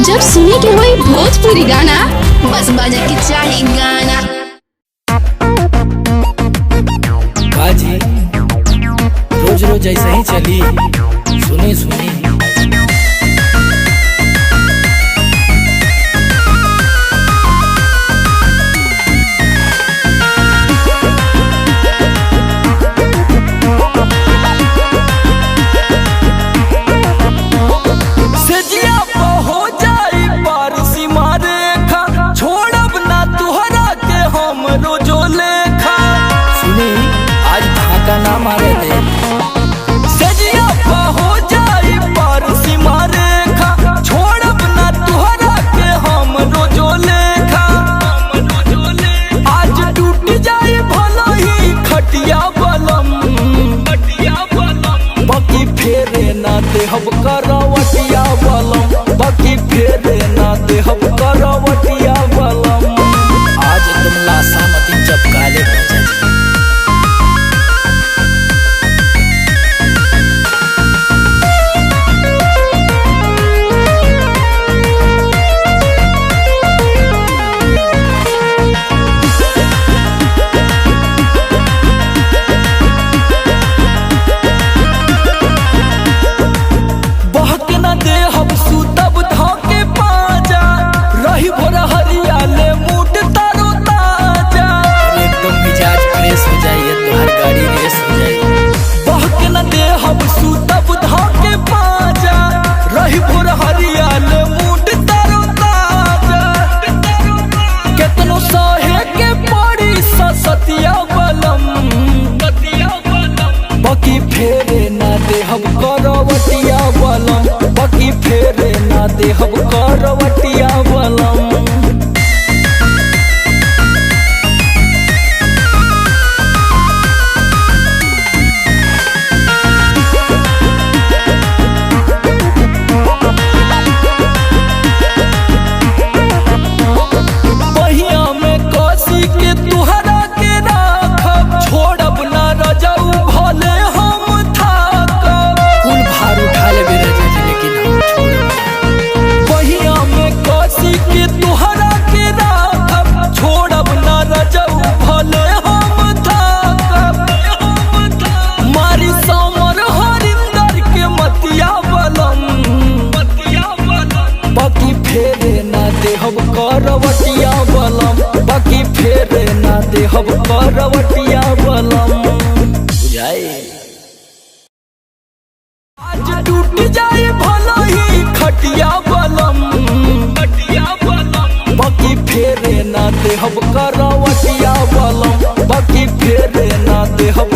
जब सुने के होई भोजपुरी गाना, बस बजे के चाही गाना। बाजी रोज रोज ऐसे ही चली, सुनी सुनी। का ना मारे दे सजिया पा हो जाई पर सीमा रेखा, छोड़ब ना तुहरा के हम रोजो लेखा। आज टूट जाए भला ही खटिया बलम, बाकी फेरे ना देहब करवटिया बलम, बाकी फेरे ना देहब करवटिया बलम। आज तुम लाशा मती चपकाले भेजा बाकी फेरे ना देहब करवटिया बलम, बाकी फेरे ना देहब करवटिया बलम। बहिया में कसी के तुहरा के राखब, छोड़ब ना रजऊ भले हम थाकब। कुल भार उठा लेबे रजा जी, लेकिन हम छोड़ब। बहिया में कसी के तुहरा के राखब, छोड़ब ना रजऊ भले हम थाकब। मारी समर हरिंदर के मतिया बलम, बाकी फेरे ना देहब करवटिया बलम, बाकी फेरे ना देहब करवटिया बलम। आज टूट जाए भला ही खटिया बलम, बाकी फेरे ना देहब करवटिया बलम, बाकी फेरे ना देहब